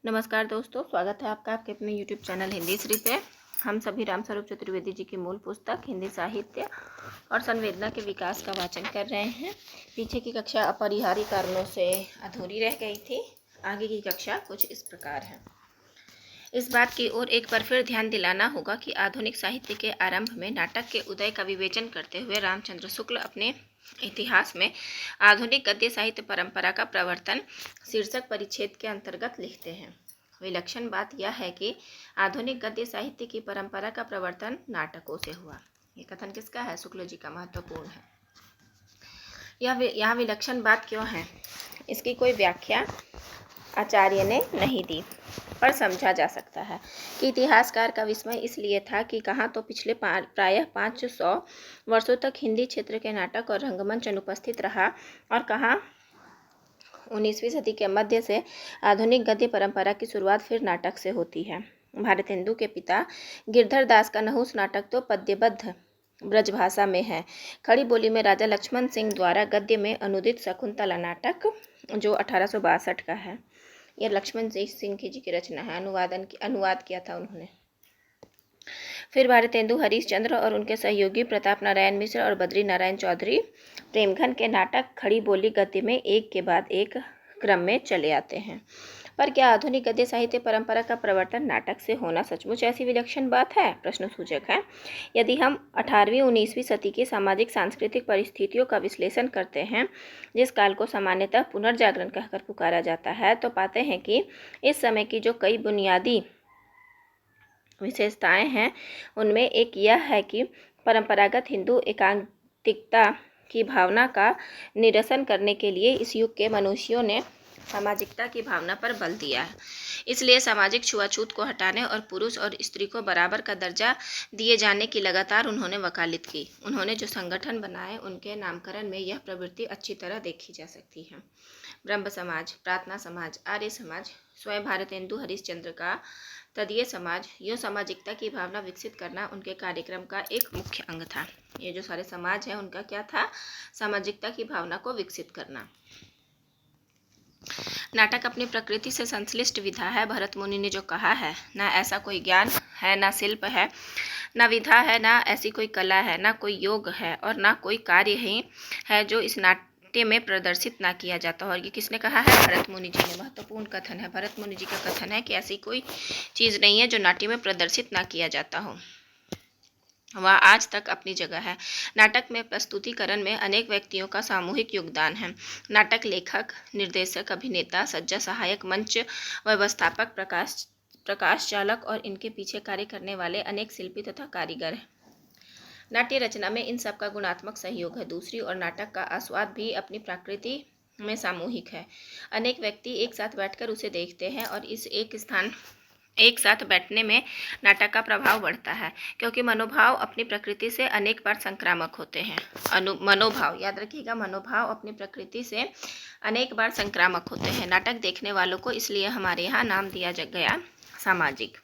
नमस्कार दोस्तों, स्वागत है आपका आपके अपने YouTube चैनल हिंदी श्री पे। हम सभी रामस्वरूप चतुर्वेदी जी की मूल पुस्तक हिंदी साहित्य और संवेदना के विकास का वाचन कर रहे हैं। पीछे की कक्षा अपरिहार्य कारणों से अधूरी रह गई थी। आगे की कक्षा कुछ इस प्रकार है। इस बात की ओर एक बार फिर ध्यान दिलाना होगा कि आधुनिक साहित्य के आरंभ में नाटक के उदय का विवेचन करते हुए रामचंद्र शुक्ल अपने इतिहास में आधुनिक गद्य साहित्य परंपरा का प्रवर्तन शीर्षक परिच्छेद के अंतर्गत लिखते हैं। विलक्षण बात यह है कि आधुनिक गद्य साहित्य की परंपरा का प्रवर्तन नाटकों से हुआ। ये कथन किसका है? शुक्ल जी का महत्वपूर्ण है। यह विलक्षण बात क्यों है? इसकी कोई व्याख्या आचार्य ने नहीं दी, पर समझा जा सकता है कि इतिहासकार का विस्मय इसलिए था कि कहाँ तो पिछले प्रायः 500 वर्षों तक हिंदी क्षेत्र के नाटक और रंगमंच अनुपस्थित रहा और कहाँ 19वीं सदी के मध्य से आधुनिक गद्य परंपरा की शुरुआत फिर नाटक से होती है। भारतेंदु के पिता गिरधर दास का नहुस नाटक तो पद्यबद्ध ब्रजभाषा में है। खड़ी बोली में राजा लक्ष्मण सिंह द्वारा गद्य में अनुदित शकुंतला नाटक जो 1862 का है। यह लक्ष्मण सिंह जी की रचना है। अनुवाद किया था उन्होंने। फिर भारतेंदु हरीशचंद्र और उनके सहयोगी प्रताप नारायण मिश्र और बद्री नारायण चौधरी प्रेमघन के नाटक खड़ी बोली गद्य में एक के बाद एक क्रम में चले आते हैं। पर क्या आधुनिक गद्य साहित्य परंपरा का प्रवर्तन नाटक से होना सचमुच ऐसी विलक्षण बात है? प्रश्न सूचक है। यदि हम 18वीं-19वीं सदी की सामाजिक सांस्कृतिक परिस्थितियों का विश्लेषण करते हैं, जिस काल को सामान्यतः पुनर्जागरण कहकर पुकारा जाता है, तो पाते हैं कि इस समय की जो कई बुनियादी विशेषताएं हैं, उनमें एक यह है कि परंपरागत हिंदू एकांतिकता की भावना का निरसन करने के लिए इस युग के मनुष्यों ने सामाजिकता की भावना पर बल दिया है। इसलिए सामाजिक छुआछूत को हटाने और पुरुष और स्त्री को बराबर का दर्जा दिए जाने की लगातार उन्होंने वकालत की। उन्होंने जो संगठन बनाए, उनके नामकरण में यह प्रवृत्ति अच्छी तरह देखी जा सकती है। ब्रह्म समाज, प्रार्थना समाज, आर्य समाज, स्वयं भारतेंदु हरीशचंद्र का तदीय समाज, यो सामाजिकता की भावना विकसित करना उनके कार्यक्रम का एक मुख्य अंग था। ये जो सारे समाज है, उनका क्या था? सामाजिकता की भावना को विकसित करना। नाटक अपनी प्रकृति से संश्लिष्ट विधा है। भरत मुनि ने जो कहा है, ना ऐसा कोई ज्ञान है, ना शिल्प है, ना विधा है, ना ऐसी कोई कला है, ना कोई योग है और ना कोई कार्य ही है जो इस नाट्य में प्रदर्शित ना किया जाता हो। और ये किसने कहा है? भरत मुनि जी ने। महत्वपूर्ण कथन है। भरत मुनि जी का कथन है कि ऐसी कोई चीज़ नहीं है जो नाट्य में प्रदर्शित ना किया जाता हो। वह आज तक अपनी जगह है। नाटक में प्रस्तुतिकरण में अनेक व्यक्तियों का सामूहिक योगदान है। नाटक लेखक, निर्देशक, अभिनेता, सज्जा, सहायक, मंच व्यवस्थापक, प्रकाश चालक और इनके पीछे कार्य करने वाले अनेक शिल्पी तथा कारीगर हैं। नाट्य रचना में इन सब का गुणात्मक सहयोग है। दूसरी ओर नाटक का आस्वाद भी अपनी प्रकृति में सामूहिक है। अनेक व्यक्ति एक साथ बैठकर उसे देखते हैं और इस एक साथ बैठने में नाटक का प्रभाव बढ़ता है, क्योंकि मनोभाव अपनी प्रकृति से अनेक बार संक्रामक होते हैं। मनोभाव, याद रखिएगा, मनोभाव अपनी प्रकृति से अनेक बार संक्रामक होते हैं। नाटक देखने वालों को इसलिए हमारे यहाँ नाम दिया गया सामाजिक।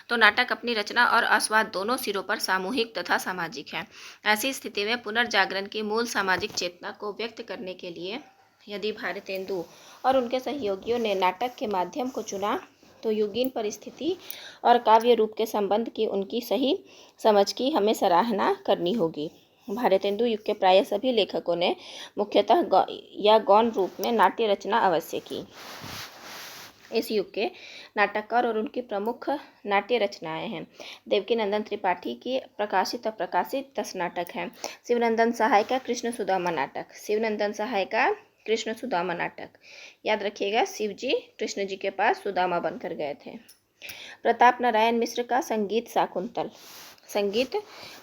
तो नाटक अपनी रचना और आस्वाद दोनों सिरों पर सामूहिक तथा सामाजिक है। ऐसी स्थिति में पुनर्जागरण की मूल सामाजिक चेतना को व्यक्त करने के लिए यदि भारतेंदु और उनके सहयोगियों ने नाटक के माध्यम को चुना, तो युगीन परिस्थिति और काव्य रूप के संबंध की उनकी सही समझ की हमें सराहना करनी होगी। भारतेंदु युग के प्राय सभी लेखकों ने मुख्यतः या गौण रूप में नाट्य रचना अवश्य की। इस युग के नाटककार और उनकी प्रमुख नाट्य रचनाएं हैं। देवकीनंदन त्रिपाठी की प्रकाशित अप्रकाशित 10 नाटक हैं। शिवनंदन सहाय का कृष्ण सुदामा नाटक। शिवनंदन सहाय का कृष्ण सुदामा नाटक, याद रखिएगा, शिव जी कृष्ण जी के पास सुदामा बनकर गए थे। प्रताप नारायण मिश्र का संगीत शाकुंतल। संगीत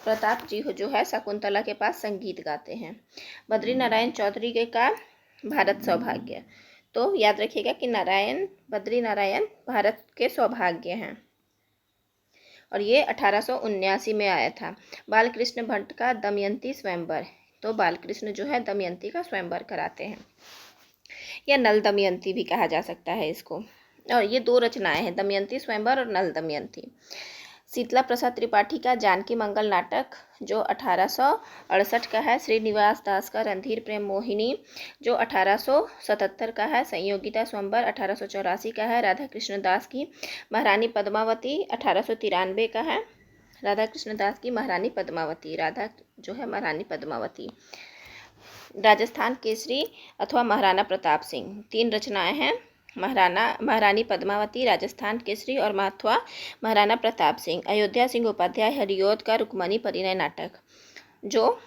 प्रताप जी जो है शकुंतला के पास संगीत गाते हैं। बद्री नारायण चौधरी का भारत सौभाग्य। तो याद रखिएगा कि बद्री नारायण भारत के सौभाग्य हैं और ये 1879 में आया था। बालकृष्ण भट्ट का दमयंती स्वयंवर। तो बालकृष्ण जो है दमयंती का स्वयंवर कराते हैं, या नल दमयंती भी कहा जा सकता है इसको। और ये 2 रचनाएं हैं, दमयंती स्वयंवर और नल दमयंती। शीतला प्रसाद त्रिपाठी का जानकी मंगल नाटक जो 1868 का है, श्रीनिवास दास का रणधीर प्रेम मोहिनी जो 1877 का है, संयोगिता स्वयंवर 1884 का है, राधा कृष्ण दास की महारानी पद्मावती 1893 का है, राधा कृष्ण दास की महारानी पद्मावती, राधा जो है महारानी पद्मावती। राजस्थान केसरी अथवा महाराणा प्रताप सिंह, 3 रचनाएं हैं, महारानी पद्मावती, राजस्थान केसरी और अथवा महाराणा प्रताप सिंह। अयोध्या सिंह उपाध्याय हरिऔध का रुक्मणी परिणय नाटक जो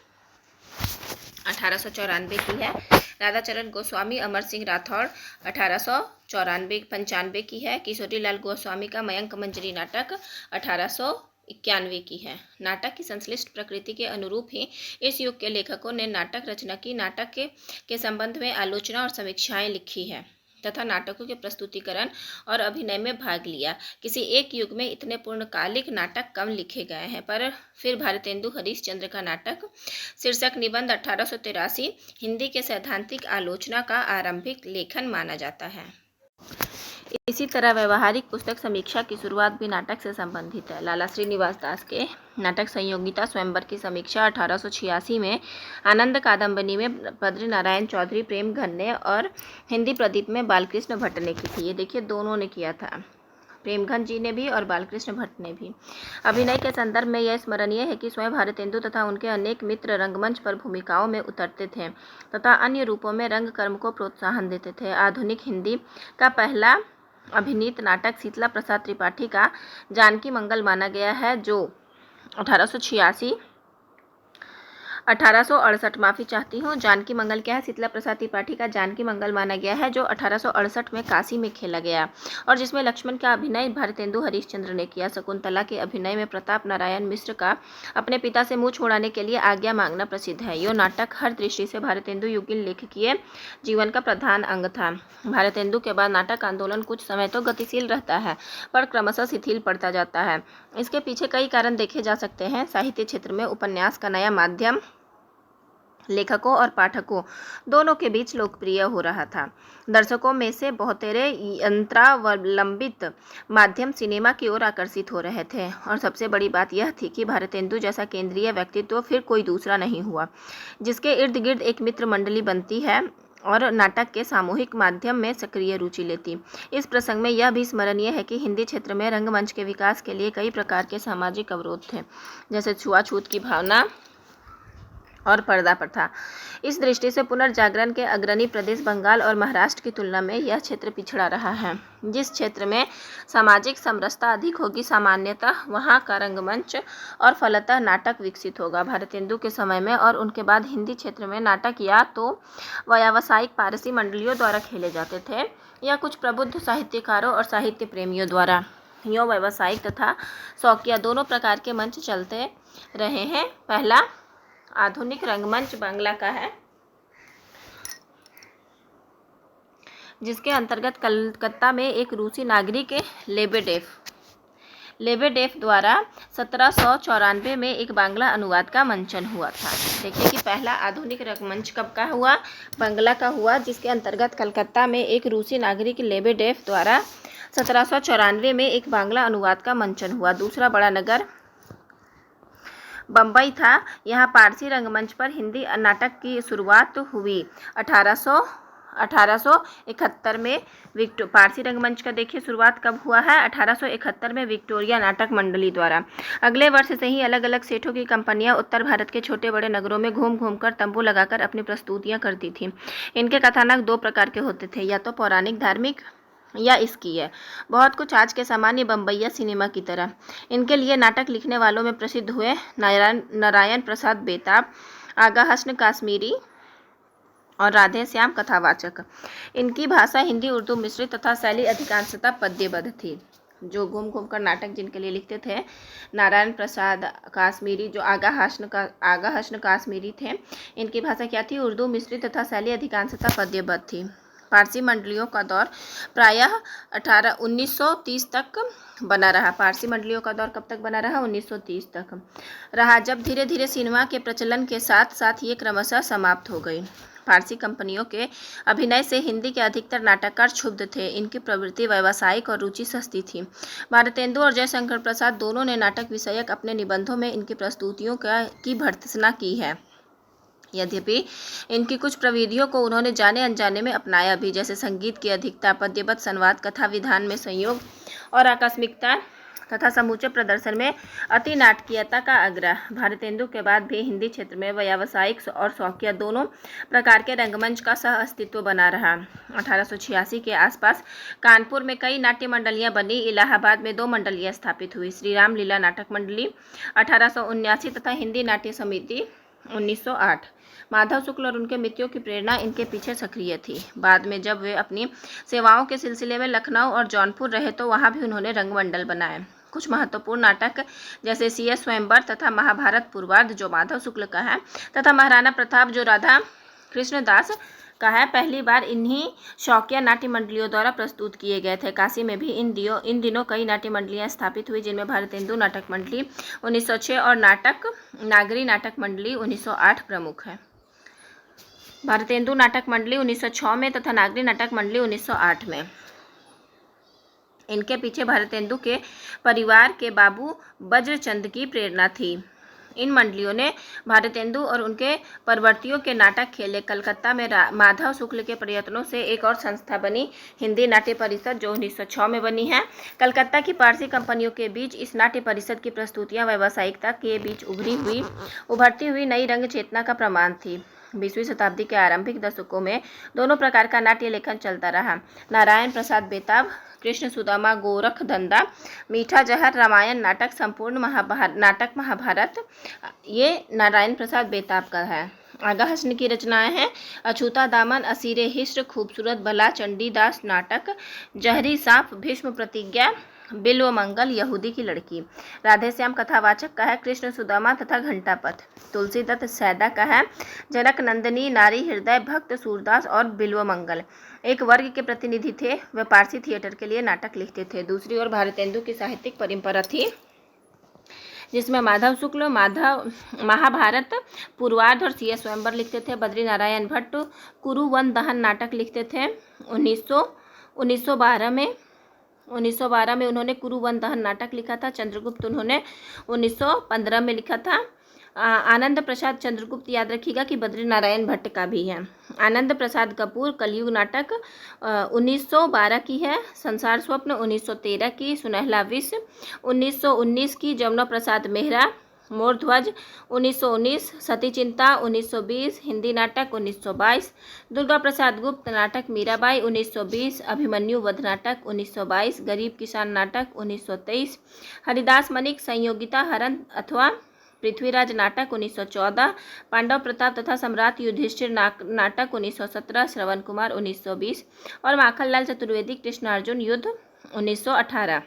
1894 की है। राधाचरण गोस्वामी अमर सिंह राठौड़ 1894-95 की है। किशोरीलाल गोस्वामी का मयंक मंजरी नाटक 1891 की है। नाटक की संश्लिष्ट प्रकृति के अनुरूप ही इस युग के लेखकों ने नाटक रचना की, नाटक के संबंध में आलोचना और समीक्षाएं लिखी है तथा नाटकों के प्रस्तुतिकरण और अभिनय में भाग लिया। किसी एक युग में इतने पूर्णकालिक नाटक कम लिखे गए हैं, पर फिर भारतेंदु हरिश्चंद्र का नाटक शीर्षक निबंध 1883 हिंदी के सैद्धांतिक आलोचना का आरंभिक लेखन माना जाता है। इसी तरह व्यवहारिक पुस्तक समीक्षा की शुरुआत भी नाटक से संबंधित है। लाला श्रीनिवास दास के नाटक संयोगिता स्वयंवर की समीक्षा 1886 में, आनंद कादम्बनी में बद्री नारायण चौधरी प्रेमघन ने और हिंदी प्रदीप में बालकृष्ण भट्ट ने की थी। ये देखिए दोनों ने किया था, प्रेमघन जी ने भी और बालकृष्ण भट्ट ने भी। अभिनय के संदर्भ में यह स्मरणीय है कि स्वयं भारतेंदु तथा उनके अनेक मित्र रंगमंच पर भूमिकाओं में उतरते थे तथा अन्य रूपों में रंगकर्म को प्रोत्साहन देते थे। आधुनिक हिंदी का पहला अभिनीत नाटक शीतला प्रसाद त्रिपाठी का जानकी मंगल माना गया है जो 1868 माफ़ी चाहती हूँ, जानकी मंगल क्या है, शीतला प्रसाद त्रिपाठी का जानकी मंगल माना गया है जो 1868 में काशी में खेला गया और जिसमें लक्ष्मण का अभिनय भारतेंदु हरिश्चंद्र ने किया। शकुंतला के अभिनय में प्रताप नारायण मिश्र का अपने पिता से मुँह छोड़ाने के लिए आज्ञा मांगना प्रसिद्ध है। यह नाटक हर दृष्टि से भारतेंदु युगीन लेखकीय जीवन का प्रधान अंग था। भारतेंदु के बाद नाटक आंदोलन कुछ समय तो गतिशील रहता है पर क्रमशः शिथिल पड़ता जाता है। इसके पीछे कई कारण देखे जा सकते हैं। साहित्य क्षेत्र में उपन्यास का नया माध्यम लेखकों और पाठकों दोनों के बीच लोकप्रिय हो रहा था। दर्शकों में से बहुतेरे यंत्रावलंबित माध्यम सिनेमा की ओर आकर्षित हो रहे थे और सबसे बड़ी बात यह थी कि भारतेंदु जैसा केंद्रीय व्यक्तित्व फिर कोई दूसरा नहीं हुआ जिसके इर्द गिर्द एक मित्र मंडली बनती है और नाटक के सामूहिक माध्यम में सक्रिय रुचि लेती। इस प्रसंग में यह भी स्मरणीय है कि हिंदी क्षेत्र में रंगमंच के विकास के लिए कई प्रकार के सामाजिक अवरोध थे, जैसे छुआछूत की भावना और पर्दा प्रथा। इस दृष्टि से पुनर्जागरण के अग्रणी प्रदेश बंगाल और महाराष्ट्र की तुलना में यह क्षेत्र पिछड़ा रहा है। जिस क्षेत्र में सामाजिक समरसता अधिक होगी, सामान्यतः वहाँ का रंगमंच और फलतः नाटक विकसित होगा। भारतेंदु के समय में और उनके बाद हिंदी क्षेत्र में नाटक या तो व्यावसायिक पारसी मंडलियों द्वारा खेले जाते थे या कुछ प्रबुद्ध साहित्यकारों और साहित्य प्रेमियों द्वारा। यों व्यावसायिक तथा शौकिया दोनों प्रकार के मंच चलते रहे हैं। पहला आधुनिक रंगमंच बांग्ला का है, जिसके अंतर्गत कलकत्ता में एक रूसी नागरिक लेबेडेफ द्वारा 1794 में एक बांग्ला अनुवाद का मंचन हुआ था। देखिए कि पहला आधुनिक रंगमंच कब का हुआ, बांग्ला का हुआ, जिसके अंतर्गत कलकत्ता में एक रूसी नागरिक लेबेडेफ द्वारा 1794 में एक बांग्ला अनुवाद का मंचन हुआ। दूसरा बड़ा नगर बम्बई था। यहाँ पारसी रंगमंच पर हिंदी नाटक की शुरुआत हुई 1871 में। पारसी रंगमंच का देखिए शुरुआत कब हुआ है, 1871 में विक्टोरिया नाटक मंडली द्वारा। अगले वर्ष से ही अलग अलग सेठों की कंपनियां उत्तर भारत के छोटे बड़े नगरों में घूम घूम कर तंबू लगाकर अपनी प्रस्तुतियां करती थीं। इनके कथानक 2 प्रकार के होते थे, या तो पौराणिक धार्मिक या इसकी है, बहुत कुछ आज के सामान्य बम्बईया सिनेमा की तरह। इनके लिए नाटक लिखने वालों में प्रसिद्ध हुए नारायण प्रसाद बेताब, आगा हसन काश्मीरी और राधे श्याम कथावाचक। इनकी भाषा हिंदी उर्दू मिश्रित तथा शैली अधिकांशतः पद्यबद्ध थी। जो घूम घूम कर नाटक जिनके लिए लिखते थे, नारायण प्रसाद काश्मीरी जो आगा हसन काश्मीरी थे, इनकी भाषा क्या थी, उर्दू मिश्रित तथा शैली अधिकांशतः पद्यबद्ध थी। पारसी मंडलियों का दौर प्रायः 1930 तक बना रहा। पारसी मंडलियों का दौर कब तक बना रहा, 1930 तक रहा, जब धीरे धीरे सिनेमा के प्रचलन के साथ साथ ये क्रमशः समाप्त हो गई। फारसी कंपनियों के अभिनय से हिंदी के अधिकतर नाटककार क्षुब्ध थे। इनकी प्रवृत्ति व्यावसायिक और रुचि सस्ती थी। भारतेंदु और जयशंकर प्रसाद दोनों ने नाटक विषयक अपने निबंधों में इनकी प्रस्तुतियों की भर्त्सना की है। यद्यपि इनकी कुछ प्रविधियों को उन्होंने जाने अनजाने में अपनाया भी, जैसे संगीत की अधिकता, पद्यबद्ध संवाद, कथा विधान में संयोग और आकस्मिकता तथा समूचे प्रदर्शन में अति नाटकीयता का आग्रह। भारतेंदु के बाद भी हिंदी क्षेत्र में व्यावसायिक और शौकिया दोनों प्रकार के रंगमंच का सह अस्तित्व बना रहा। 1886 के आसपास कानपुर में कई नाट्य मंडलियां बनी। इलाहाबाद में 2 मंडलियां स्थापित हुई, श्री राम लीला नाटक मंडली 1879 तथा हिंदी नाट्य समिति 1908। माधव शुक्ल और उनके मित्रों की प्रेरणा इनके पीछे सक्रिय थी। बाद में जब वे अपनी सेवाओं के सिलसिले में लखनऊ और जौनपुर रहे तो वहां भी उन्होंने रंगमंडल बनाए। कुछ महत्वपूर्ण नाटक जैसे CS स्वयंवर तथा महाभारत पूर्वार्ध जो माधव शुक्ल का है तथा महाराणा प्रताप जो राधा कृष्णदास का है, पहली बार इन्हीं शौकिया नाट्य मंडलियों द्वारा प्रस्तुत किए गए थे। काशी में भी इन दिनों कई नाट्य मंडलियां स्थापित हुई, जिनमें भारतेंदु नाटक मंडली 1906 और नागरी नाटक मंडली 1908 प्रमुख है। भारतेंदु नाटक मंडली 1906 में तथा नागरी नाटक मंडली 1908 में। इनके पीछे भारतेंदु के परिवार के बाबू वज्रचंद की प्रेरणा थी। इन मंडलियों ने भारतेंदु और उनके परवर्तियों के नाटक खेले। कलकत्ता में माधव शुक्ल के प्रयत्नों से एक और संस्था बनी, हिंदी नाट्य परिषद, जो 1906 में बनी है। कलकत्ता की पारसी कंपनियों के बीच इस नाट्य परिषद की प्रस्तुतियां व्यावसायिकता के बीच उभरती हुई नई रंग चेतना का प्रमाण थी। 20वीं शताब्दी के आरंभिक दशकों में दोनों प्रकार का नाट्य लेखन चलता रहा। नारायण प्रसाद बेताब, कृष्ण सुदामा, गोरख धंधा, मीठा जहर, रामायण नाटक, संपूर्ण महाभारत, ये नारायण प्रसाद बेताब का है। आगा हसन की रचनाएं हैं अछूता दामन, असीरे हिस्र, खूबसूरत भला, चंडीदास नाटक, जहरी सांप, भीष्म प्रतिज्ञा, बिल्व मंगल, यहूदी की लड़की। राधेश्याम कथावाचक का है कृष्ण सुदामा तथा घंटापथ। तुलसीदत्त सैदा का है जनक नंदिनी, नारी हृदय, भक्त सूरदास और बिल्व मंगल। एक वर्ग के प्रतिनिधि थे, वे पारसी थिएटर के लिए नाटक लिखते थे। दूसरी ओर भारतेंदु की साहित्यिक परंपरा थी, जिसमें माधव शुक्ल महाभारत पूर्वार्ध और CS स्वयंवर लिखते थे। बद्री नारायण भट्ट कुरुवन दहन नाटक लिखते थे। 1912 में उन्होंने कुरुवन दहन नाटक लिखा था। चंद्रगुप्त उन्होंने 1915 में लिखा था। आनंद प्रसाद चंद्रगुप्त याद रखिएगा कि बद्री नारायण भट्ट का भी है। आनंद प्रसाद कपूर कलयुग नाटक 1912 की है। संसार स्वप्न 1913 की। सुनहला विष 1919 की। जमुना प्रसाद मेहरा मोरध्वज 1919। सती चिंता 1920। हिंदी नाटक 1922। दुर्गा प्रसाद गुप्त नाटक मीराबाई 1920। अभिमन्यु वध नाटक 1922। गरीब किसान नाटक 1923। हरिदास मणिक संयोगिता हरण अथवा पृथ्वीराज नाटक 1914। पांडव प्रताप तथा सम्राट युधिष्ठिर नाटक 1917। श्रवण कुमार 1920 और माखनलाल चतुर्वेदी कृष्णार्जुन युद्ध 1918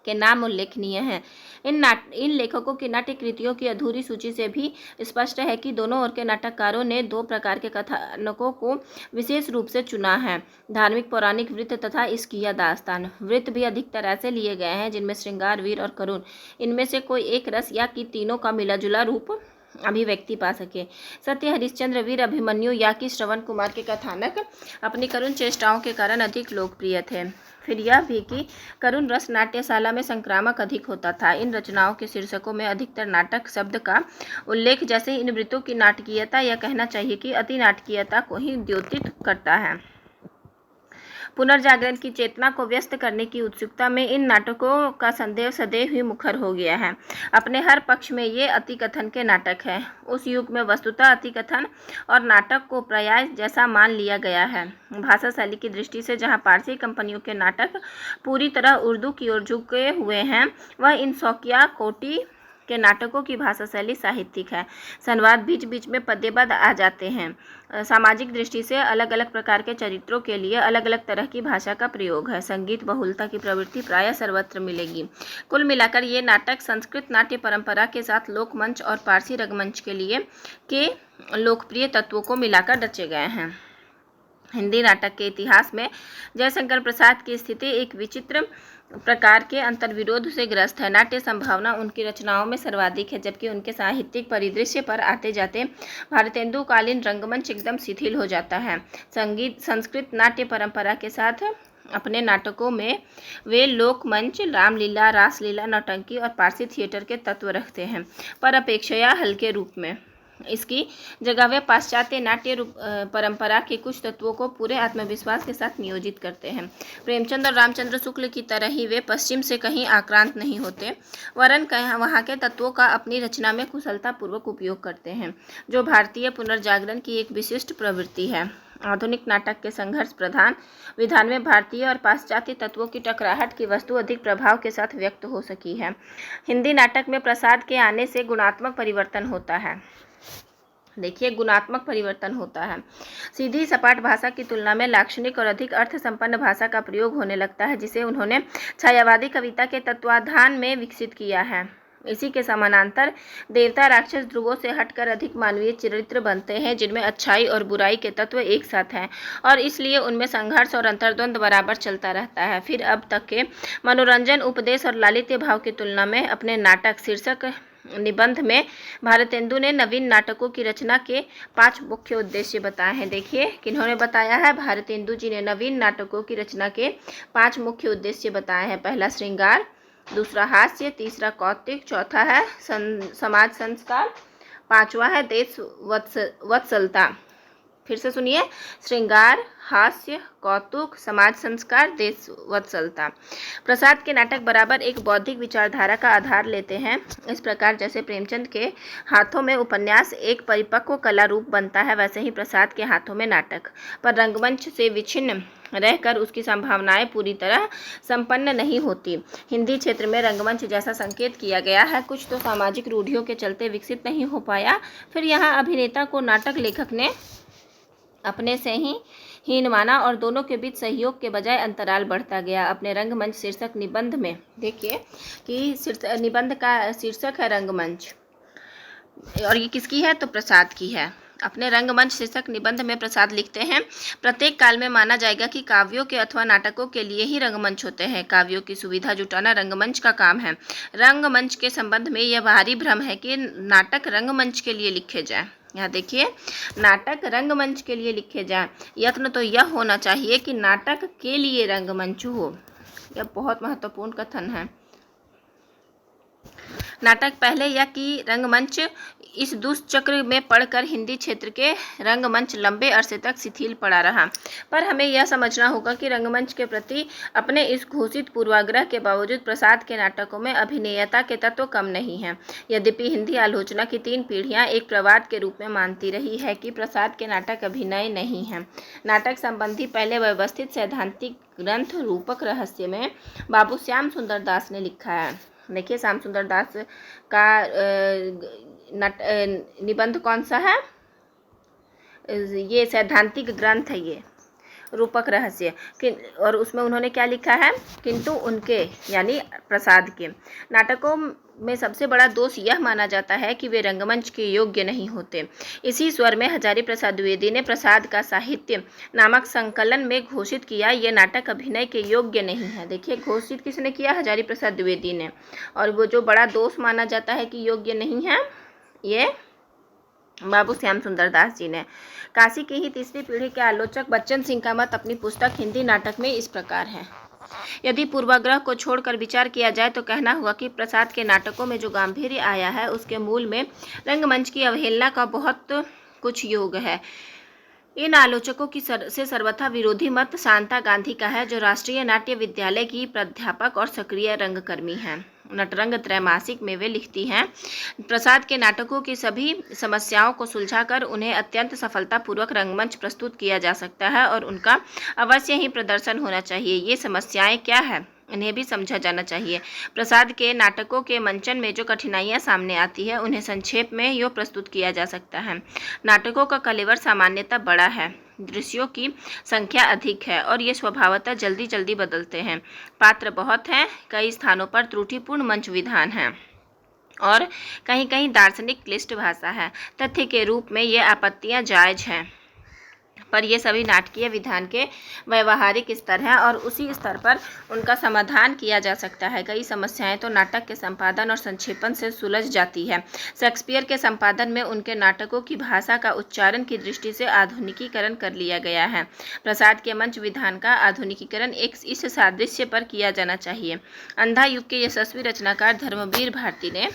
के नाम उल्लेखनीय हैं। इन लेखकों की नाट्य कृतियों की अधूरी सूची से भी स्पष्ट है कि दोनों ओर के नाटककारों ने 2 प्रकार के कथानकों को विशेष रूप से चुना है, धार्मिक पौराणिक वृत्त तथा इश्किया दास्तान। वृत्त भी अधिकतर ऐसे लिए गए हैं जिनमें श्रृंगार, वीर और करुण, इनमें से कोई एक रस या कि तीनों का मिला जुला रूप अभिव्यक्ति पा सके। सत्य हरिश्चंद्र, वीर, अभिमन्यु या कि श्रवण कुमार के कथानक अपनी करुण चेष्टाओं के कारण अधिक लोकप्रिय थे। फिर यह भी कि करुण रस नाट्यशाला में संक्रामक अधिक होता था। इन रचनाओं के शीर्षकों में अधिकतर नाटक शब्द का उल्लेख, जैसे इन वृत्तों की नाटकीयता, या कहना चाहिए कि अति नाटकीयता को ही द्योतित करता है। पुनर्जागरण की चेतना को व्यस्त करने की उत्सुकता में इन नाटकों का संदेह सदैव ही मुखर हो गया है। अपने हर पक्ष में ये अतिकथन के नाटक हैं। उस युग में वस्तुतः अतिकथन और नाटक को पर्याय जैसा मान लिया गया है। भाषा शैली की दृष्टि से जहाँ पारसी कंपनियों के नाटक पूरी तरह उर्दू की ओर झुके हुए हैं, वह इन शौकिया कोटि के नाटकों की भाषा शैली साहित्यिक है। संवाद बीच बीच में पद्यबद्ध आ जाते हैं। सामाजिक दृष्टि से अलग अलग प्रकार के चरित्रों के लिए अलग अलग तरह की भाषा का प्रयोग है। संगीत बहुलता की प्रवृत्ति प्रायः सर्वत्र मिलेगी। कुल मिलाकर ये नाटक संस्कृत नाट्य परंपरा के साथ लोकमंच और पारसी रंगमंच के लिए के लोकप्रिय तत्वों को मिलाकर रचे गए हैं। हिंदी नाटक के इतिहास में जयशंकर प्रसाद की स्थिति एक विचित्र प्रकार के अंतर्विरोध से ग्रस्त है। नाट्य संभावना उनकी रचनाओं में सर्वाधिक है, जबकि उनके साहित्यिक परिदृश्य पर आते जाते भारतेंदु कालीन रंगमंच एकदम शिथिल हो जाता है। संस्कृत नाट्य परंपरा के साथ अपने नाटकों में वे लोकमंच, रामलीला, रासलीला, नौटंकी और पारसी थिएटर के तत्व रखते हैं, पर अपेक्षया हल्के रूप में। इसकी जगह वे पाश्चात्य नाट्य परंपरा के कुछ तत्वों को पूरे आत्मविश्वास के साथ नियोजित करते हैं। प्रेमचंद और रामचंद्र शुक्ल की तरह ही वे पश्चिम से कहीं आक्रांत नहीं होते, वरन वहाँ के तत्वों का अपनी रचना में कुशलतापूर्वक उपयोग करते हैं, जो भारतीय पुनर्जागरण की एक विशिष्ट प्रवृत्ति है। आधुनिक नाटक के संघर्ष प्रधान विधान में भारतीय और पाश्चात्य तत्वों की टकराहट की वस्तु अधिक प्रभाव के साथ व्यक्त हो सकी है। हिंदी नाटक में प्रसाद के आने से गुणात्मक परिवर्तन होता है। देखिए, गुणात्मक परिवर्तन होता है। सीधी सपाट भाषा की तुलना में लाक्षणिक और अधिक अर्थ संपन्न भाषा का प्रयोग होने लगता है, जिसे उन्होंने छायावादी कविता के तत्वाधान में विकसित किया है। इसी के समानांतर देवता राक्षस ध्रुवों से हटकर अधिक मानवीय चरित्र बनते हैं, जिनमें अच्छाई और बुराई के तत्व एक साथ हैं, और इसलिए उनमें संघर्ष और अंतर्द्वंद बराबर चलता रहता है। फिर अब तक के मनोरंजन, उपदेश और लालित्य भाव की तुलना में अपने नाटक शीर्षक निबंध में भारतेंदु ने नवीन नाटकों की रचना के 5 मुख्य उद्देश्य बताए हैं। देखिए, किन्होंने बताया है? भारतेंदु जी ने नवीन नाटकों की रचना के 5 मुख्य उद्देश्य बताए हैं। पहला श्रृंगार, दूसरा हास्य, तीसरा कौतिक, चौथा है समाज संस्कार, 5वां है देश वत्सलता। फिर से सुनिए, श्रृंगार, हास्य, कौतुक, समाज संस्कार, देश वत्सलता। प्रसाद के नाटक बराबर एक बौद्धिक विचारधारा का आधार लेते हैं। इस प्रकार जैसे प्रेमचंद के हाथों में उपन्यास एक परिपक्व कला रूप बनता है, वैसे ही प्रसाद के हाथों में नाटक पर रंगमंच से विच्छिन्न रहकर उसकी संभावनाएं पूरी तरह संपन्न नहीं होती। हिंदी क्षेत्र में रंगमंच जैसा संकेत किया गया है, कुछ तो सामाजिक रूढ़ियों के चलते विकसित नहीं हो पाया। फिर यहाँ अभिनेता को नाटक लेखक ने अपने से ही हीन माना और दोनों के बीच सहयोग के बजाय अंतराल बढ़ता गया। अपने रंगमंच शीर्षक निबंध में देखिए कि निबंध का शीर्षक है रंगमंच, और ये किसकी है? तो प्रसाद की है। अपने रंगमंच शीर्षक निबंध में प्रसाद लिखते हैं, प्रत्येक काल में माना जाएगा कि काव्यों के अथवा नाटकों के लिए ही रंगमंच होते हैं। काव्यों की सुविधा जुटाना रंगमंच का काम है। रंगमंच के संबंध में यह भारी भ्रम है कि नाटक रंगमंच के लिए लिखे जाए। यहाँ देखिए, नाटक रंगमंच के लिए लिखे जाए। यत्न तो यह होना चाहिए कि नाटक के लिए रंगमंच हो। यह बहुत महत्वपूर्ण कथन है। नाटक पहले या कि रंगमंच, इस दुष्चक्र में पड़कर हिंदी क्षेत्र के रंगमंच लंबे अरसे तक शिथिल पड़ा रहा। पर हमें यह समझना होगा कि रंगमंच के प्रति अपने इस घोषित पूर्वाग्रह के बावजूद प्रसाद के नाटकों में अभिनेयता के तत्व कम नहीं हैं। यद्यपि हिंदी आलोचना की 3 पीढ़ियां एक प्रवाद के रूप में मानती रही है कि प्रसाद के नाटक अभिनय नहीं हैं। नाटक संबंधी पहले व्यवस्थित सैद्धांतिक ग्रंथ रूपक रहस्य में बाबू श्याम सुंदर दास ने लिखा है। देखिए, श्याम सुंदर दास का निबंध कौन सा है? ये सैद्धांतिक ग्रंथ है, ये रूपक रहस्य, और उसमें उन्होंने क्या लिखा है? किंतु उनके यानी प्रसाद के नाटकों में सबसे बड़ा दोष यह माना जाता है कि वे रंगमंच के योग्य नहीं होते। इसी स्वर में हजारी प्रसाद द्विवेदी ने प्रसाद का साहित्य नामक संकलन में घोषित किया, ये नाटक अभिनय के योग्य नहीं है। देखिए, घोषित किसने किया? हजारी प्रसाद द्विवेदी ने। और वो जो बड़ा दोष माना जाता है कि योग्य नहीं है, ये बाबू श्याम सुंदर दास जी ने। काशी की ही 3री पीढ़ी के आलोचक बच्चन सिंह का मत अपनी पुस्तक हिंदी नाटक में इस प्रकार है। यदि पूर्वाग्रह को छोड़कर विचार किया जाए तो कहना होगा कि प्रसाद के नाटकों में जो गांधीर्य आया है, उसके मूल में रंगमंच की अवहेलना का बहुत कुछ योग है। इन आलोचकों की से सर्वथा विरोधी मत शांता गांधी का है, जो राष्ट्रीय नाट्य विद्यालय की प्राध्यापक और सक्रिय रंगकर्मी हैं। नटरंग त्रैमासिक में वे लिखती हैं, प्रसाद के नाटकों की सभी समस्याओं को सुलझाकर उन्हें अत्यंत सफलतापूर्वक रंगमंच प्रस्तुत किया जा सकता है और उनका अवश्य ही प्रदर्शन होना चाहिए। ये समस्याएं क्या है, इन्हें भी समझा जाना चाहिए। प्रसाद के नाटकों के मंचन में जो कठिनाइयां सामने आती है, उन्हें संक्षेप में यूँ प्रस्तुत किया जा सकता है। नाटकों का कलेवर सामान्यतः बड़ा है, दृश्यों की संख्या अधिक है और ये स्वभावतः जल्दी जल्दी बदलते हैं। पात्र बहुत हैं, कई स्थानों पर त्रुटिपूर्ण मंच विधान है और कहीं कहीं दार्शनिक क्लिष्ट भाषा है। तथ्य के रूप में ये आपत्तियां जायज हैं, पर ये सभी नाटकीय विधान के व्यवहारिक स्तर हैं और उसी स्तर पर उनका समाधान किया जा सकता है। कई समस्याएं तो नाटक के संपादन और संक्षेपण से सुलझ जाती है। शेक्सपियर के संपादन में उनके नाटकों की भाषा का उच्चारण की दृष्टि से आधुनिकीकरण कर लिया गया है। प्रसाद के मंच विधान का आधुनिकीकरण इस सादृश्य पर किया जाना चाहिए। अंधा युग के यशस्वी रचनाकार धर्मवीर भारती ने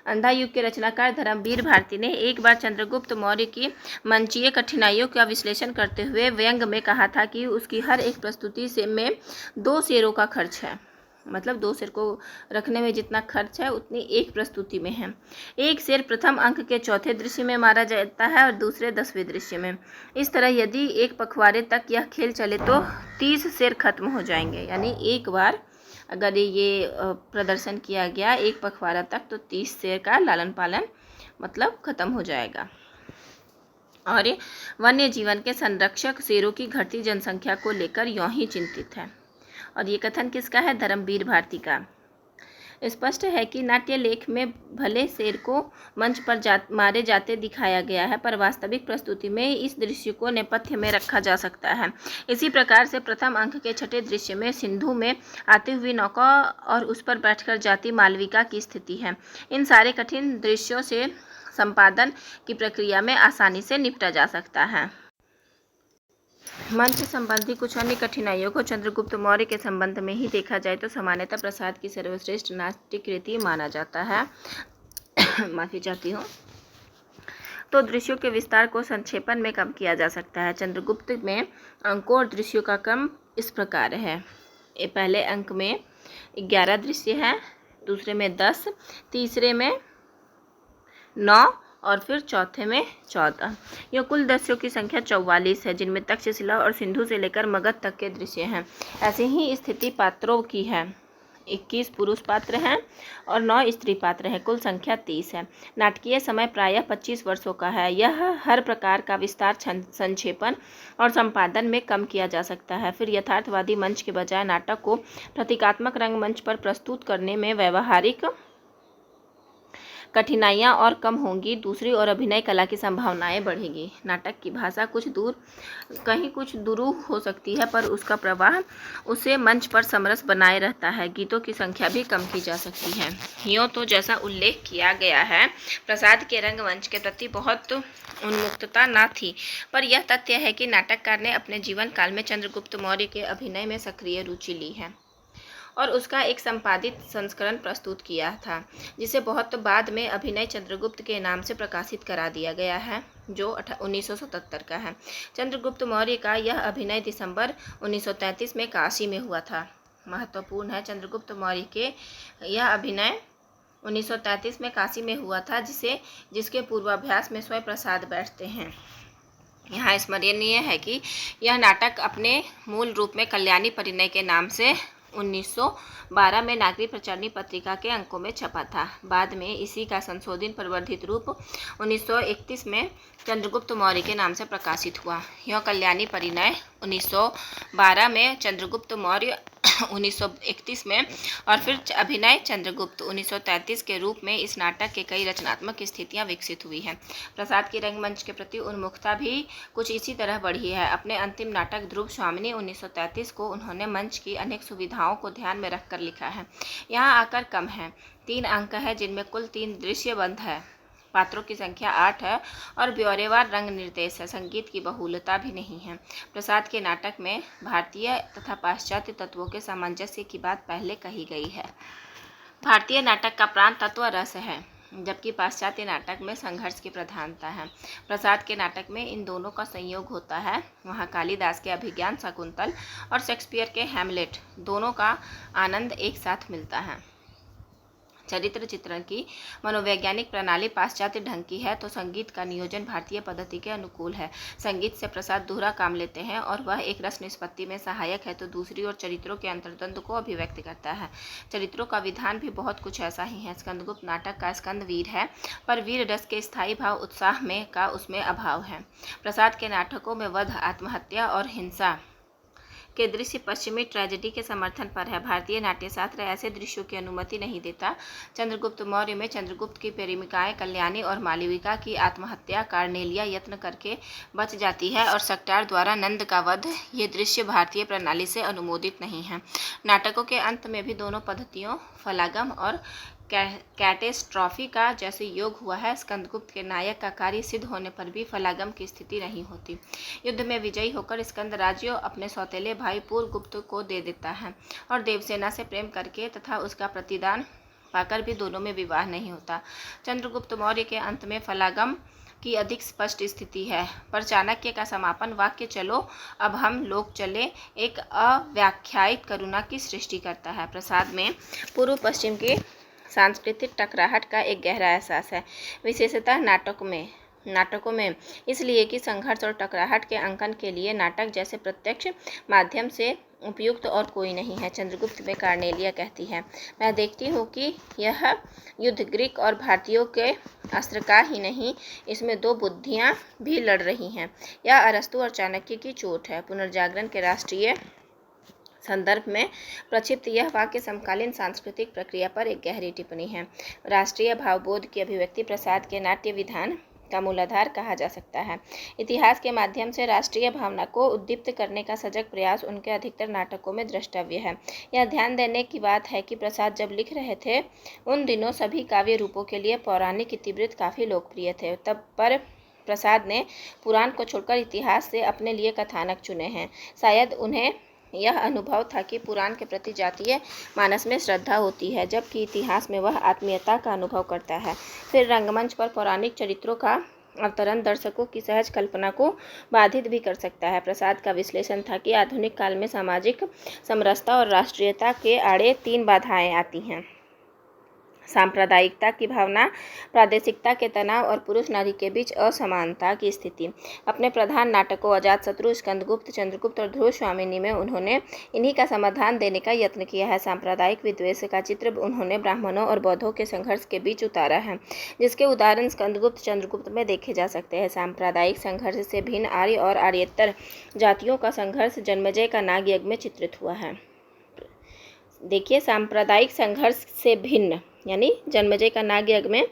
अंधा युग के रचनाकार धर्मवीर भारती ने एक बार चंद्रगुप्त मौर्य की मंचीय कठिनाइयों का विश्लेषण करते हुए व्यंग में कहा था कि उसकी हर एक प्रस्तुति से में 2 शेरों का खर्च है। मतलब 2 शेर को रखने में जितना खर्च है उतनी एक प्रस्तुति में है। एक शेर प्रथम अंक के चौथे दृश्य में मारा जाता है और दूसरे 10वें दृश्य में। इस तरह यदि एक पखवाड़े तक यह खेल चले तो 30 शेर खत्म हो जाएंगे। यानी एक बार अगर ये प्रदर्शन किया गया एक पखवाड़ा तक तो 30 शेर का लालन पालन मतलब खत्म हो जाएगा। और ये वन्य जीवन के संरक्षक शेरों की घटती जनसंख्या को लेकर यूं ही चिंतित है। और ये कथन किसका है? धर्मवीर भारती का। स्पष्ट है कि नाट्य लेख में भले शेर को मंच पर मारे जाते दिखाया गया है, पर वास्तविक प्रस्तुति में इस दृश्य को नेपथ्य में रखा जा सकता है। इसी प्रकार से प्रथम अंक के छठे दृश्य में सिंधु में आती हुई नौका और उस पर बैठकर जाती मालविका की स्थिति है। इन सारे कठिन दृश्यों से संपादन की प्रक्रिया में आसानी से निपटा जा सकता है। मंच संबंधी कुछ अन्य कठिनाइयों को चंद्रगुप्त मौर्य के संबंध में ही देखा जाए तो सामान्यतः प्रसाद की सर्वश्रेष्ठ नाट्य कृति माना जाता है। माफी चाहती हूँ। तो दृश्यों के विस्तार को संक्षेपण में कम किया जा सकता है। चंद्रगुप्त में अंकों और दृश्यों का क्रम इस प्रकार है। पहले अंक में 11 दृश्य हैं, दूसरे में 10, तीसरे में 9 और फिर चौथे में 14। यह कुल दृश्यों की संख्या 44 है, जिनमें तक्षशिला और सिंधु से लेकर मगध तक के दृश्य हैं। ऐसे ही स्थिति पात्रों की है। 21 पुरुष पात्र हैं और 9 स्त्री पात्र हैं। कुल संख्या 30 है। नाटकीय समय प्रायः 25 वर्षों का है। यह हर प्रकार का विस्तार, संक्षेपण और संपादन में कम किया जा सकता है। फिर यथार्थवादी मंच के बजाय नाटक को प्रतीकात्मक रंगमंच पर प्रस्तुत करने में व्यवहारिक कठिनाइयाँ और कम होंगी। दूसरी ओर अभिनय कला की संभावनाएं बढ़ेगी। नाटक की भाषा कुछ दुरूह हो सकती है, पर उसका प्रवाह उसे मंच पर समरस बनाए रहता है। गीतों की संख्या भी कम की जा सकती है। यूँ तो जैसा उल्लेख किया गया है, प्रसाद के रंगमंच के प्रति बहुत उन्मुक्तता न थी, पर यह तथ्य है कि नाटककार ने अपने जीवन काल में चंद्रगुप्त मौर्य के अभिनय में सक्रिय रुचि ली है और उसका एक संपादित संस्करण प्रस्तुत किया था, जिसे बहुत बाद में अभिनय चंद्रगुप्त के नाम से प्रकाशित करा दिया गया है, जो 1977 का है। चंद्रगुप्त मौर्य का यह अभिनय दिसंबर 1933 में काशी में हुआ था। महत्वपूर्ण है, चंद्रगुप्त मौर्य के यह अभिनय 1933 में काशी में हुआ था, जिसके पूर्वाभ्यास में स्वयं प्रसाद बैठते हैं। यहाँ स्मरणीय है कि यह नाटक अपने मूल रूप में कल्याणी परिणय के नाम से 1912 में नागरिक प्रचारणी पत्रिका के अंकों में छपा था। बाद में इसी का संशोधित प्रवर्धित रूप 1931 में चंद्रगुप्त मौर्य के नाम से प्रकाशित हुआ। यह कल्याणी परिणय 1912 में, चंद्रगुप्त मौर्य 1931 में और फिर अभिनय चंद्रगुप्त 1933 के रूप में इस नाटक के कई रचनात्मक स्थितियां विकसित हुई हैं। प्रसाद की रंगमंच के प्रति उन्मुखता भी कुछ इसी तरह बढ़ी है। अपने अंतिम नाटक ध्रुव स्वामिनी 1933 को उन्होंने मंच की अनेक सुविधाओं को ध्यान में रखकर लिखा है। यहाँ आकर कम है। 3 अंक है, जिनमें कुल 3 दृश्य बंध है। पात्रों की संख्या 8 है और ब्यौरेवार रंग निर्देश है। संगीत की बहुलता भी नहीं है। प्रसाद के नाटक में भारतीय तथा पाश्चात्य तत्वों के सामंजस्य की बात पहले कही गई है। भारतीय नाटक का प्राण तत्व रस है, जबकि पाश्चात्य नाटक में संघर्ष की प्रधानता है। प्रसाद के नाटक में इन दोनों का संयोग होता है। वहाँ कालिदास के अभिज्ञान शकुंतल और शेक्सपियर के हैमलेट दोनों का आनंद एक साथ मिलता है। चरित्र चित्रण की मनोवैज्ञानिक प्रणाली पाश्चात्य ढंग की है, तो संगीत का नियोजन भारतीय पद्धति के अनुकूल है। संगीत से प्रसाद दोहरा काम लेते हैं और वह एक रस निष्पत्ति में सहायक है, तो दूसरी ओर चरित्रों के अंतर्द्वंद को अभिव्यक्त करता है। चरित्रों का विधान भी बहुत कुछ ऐसा ही है। स्कंदगुप्त नाटक का स्कंद वीर है, पर वीर रस के स्थायी भाव उत्साह में का उसमें अभाव है। प्रसाद के नाटकों में वध, आत्महत्या और हिंसा के दृश्य पश्चिमी ट्रेजेडी के समर्थन पर है। भारतीय नाट्यशास्त्र ऐसे दृश्यों की अनुमति नहीं देता। चंद्रगुप्त मौर्य में चंद्रगुप्त की प्रेमिकाएं कल्याणी और मालविका की आत्महत्या कार्नेलिया यत्न करके बच जाती है और सक्टार द्वारा नंद का वध, ये दृश्य भारतीय प्रणाली से अनुमोदित नहीं है। नाटकों के अंत में भी दोनों पद्धतियों फलागम और कैटेस्ट्रॉफी का जैसे योग हुआ है, स्कंदगुप्त के नायक का कार्य सिद्ध होने पर भी फलागम की स्थिति नहीं होती। युद्ध में विजयी होकर स्कंद राज्य अपने सौतेले भाई पुरगुप्त को दे देता है और देवसेना से प्रेम करके तथा उसका प्रतिदान पाकर भी दोनों में विवाह नहीं होता। चंद्रगुप्त मौर्य के अंत में फलागम की अधिक स्पष्ट स्थिति है, पर चाणक्य का समापन वाक्य चलो अब हम लोग चले एक अव्याख्यायित करुणा की सृष्टि करता है। प्रसाद में पूर्व पश्चिम की सांस्कृतिक टकराहट का एक गहरा एहसास है, विशेषतः नाटकों में इसलिए कि संघर्ष और टकराहट के अंकन के लिए नाटक जैसे प्रत्यक्ष माध्यम से उपयुक्त और कोई नहीं है। चंद्रगुप्त में कार्नेलिया कहती है, मैं देखती हूँ कि यह युद्ध ग्रीक और भारतीयों के अस्त्र का ही नहीं, इसमें दो बुद्धियाँ भी लड़ रही हैं। यह अरस्तु और चाणक्य की चोट है। पुनर्जागरण के राष्ट्रीय संदर्भ में प्रक्षिप्त यह वाक्य समकालीन सांस्कृतिक प्रक्रिया पर एक गहरी टिप्पणी है। राष्ट्रीय भावबोध की अभिव्यक्ति प्रसाद के नाट्य विधान का मूलाधार कहा जा सकता है। इतिहास के माध्यम से राष्ट्रीय भावना को उद्दीप्त करने का सजग प्रयास उनके अधिकतर नाटकों में द्रष्टव्य है। यह ध्यान देने की बात है कि प्रसाद जब लिख रहे थे उन दिनों सभी काव्य रूपों के लिए पौराणिक इतिवृत्त काफ़ी लोकप्रिय थे। तब पर प्रसाद ने पुराण को छोड़कर इतिहास से अपने लिए कथानक चुने हैं। शायद उन्हें यह अनुभव था कि पुराण के प्रति जातीय मानस में श्रद्धा होती है, जबकि इतिहास में वह आत्मीयता का अनुभव करता है। फिर रंगमंच पर पौराणिक चरित्रों का अवतरण दर्शकों की सहज कल्पना को बाधित भी कर सकता है। प्रसाद का विश्लेषण था कि आधुनिक काल में सामाजिक समरसता और राष्ट्रीयता के आड़े तीन बाधाएं आती हैं: सांप्रदायिकता की भावना, प्रादेशिकता के तनाव और पुरुष नारी के बीच असमानता की स्थिति। अपने प्रधान नाटकों अजातशत्रु, स्कंदगुप्त, चंद्रगुप्त और ध्रुव स्वामिनी में उन्होंने इन्हीं का समाधान देने का यत्न किया है। सांप्रदायिक विद्वेष का चित्र उन्होंने ब्राह्मणों और बौद्धों के संघर्ष के बीच उतारा है, जिसके उदाहरण स्कंदगुप्त, चंद्रगुप्त में देखे जा सकते हैं। सांप्रदायिक संघर्ष से भिन्न आर्य और आर्येतर जातियों का संघर्ष जन्मेजय का नागयज्ञ में चित्रित हुआ है। देखिए, सांप्रदायिक संघर्ष से भिन्न यानी जन्मेजय का नागयज्ञ में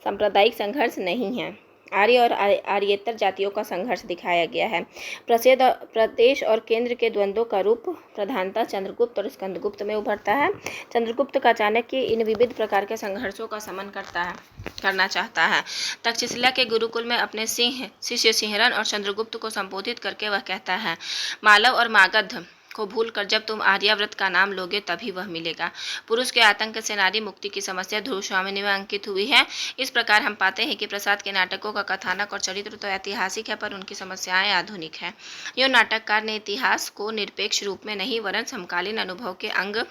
सांप्रदायिक संघर्ष नहीं है, आर्य और आर्येतर जातियों का संघर्ष दिखाया गया है। प्रदेश और केंद्र के द्वंद्वों का रूप प्रधानता चंद्रगुप्त और स्कंदगुप्त में उभरता है। चंद्रगुप्त का चाणक्य इन विविध प्रकार के संघर्षों का समन करना चाहता है। तक्षशिला के गुरुकुल में अपने शिष्य सिंहरन और चंद्रगुप्त को संबोधित करके वह कहता है, मालव और मागध को भूलकर जब तुम आर्याव्रत का नाम लोगे तभी वह मिलेगा। पुरुष के आतंक से नारी मुक्ति की समस्या ध्रुव स्वामिनी में अंकित हुई है। इस प्रकार हम पाते हैं कि प्रसाद के नाटकों का कथानक और चरित्र तो ऐतिहासिक है, पर उनकी समस्याएं आधुनिक है। यह नाटककार ने इतिहास को निरपेक्ष रूप में नहीं वरन समकालीन अनुभव के अंग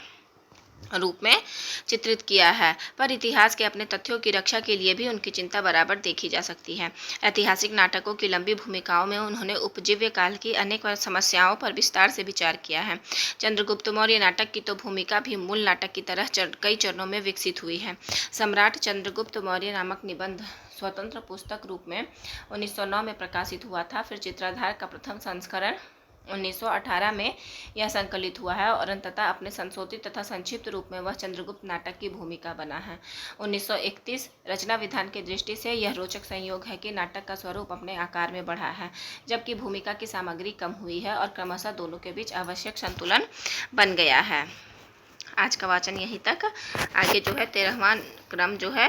रूप में चित्रित किया है, पर इतिहास के अपने तथ्यों की रक्षा के लिए भी उनकी चिंता बराबर देखी जा सकती है। ऐतिहासिक नाटकों की लंबी भूमिकाओं में उन्होंने उपजीव्य काल की अनेक समस्याओं पर विस्तार से विचार किया है। चंद्रगुप्त मौर्य नाटक की तो भूमिका भी मूल नाटक की तरह कई चरणों में विकसित हुई है। सम्राट चंद्रगुप्त मौर्य नामक निबंध स्वतंत्र पुस्तक रूप में 1909 में प्रकाशित हुआ था। फिर चित्राधार का प्रथम संस्करण 1918 में यह संकलित हुआ है और अंततः अपने संशोधित तथा संक्षिप्त रूप में वह चंद्रगुप्त नाटक की भूमिका बना है। 1931 रचना विधान की दृष्टि से यह रोचक संयोग है कि नाटक का स्वरूप अपने आकार में बढ़ा है, जबकि भूमिका की सामग्री कम हुई है और क्रमशः दोनों के बीच आवश्यक संतुलन बन गया है। आज का वाचन यहीं तक। आगे जो है 13वां क्रम जो है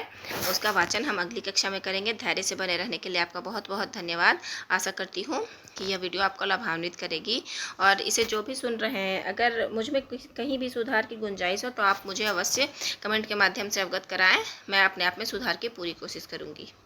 उसका वाचन हम अगली कक्षा में करेंगे। धैर्य से बने रहने के लिए आपका बहुत बहुत धन्यवाद। आशा करती हूँ कि यह वीडियो आपको लाभान्वित करेगी, और इसे जो भी सुन रहे हैं, अगर मुझ में कहीं भी सुधार की गुंजाइश हो तो आप मुझे अवश्य कमेंट के माध्यम से अवगत कराएं। मैं अपने आप में सुधार की पूरी कोशिश करूँगी।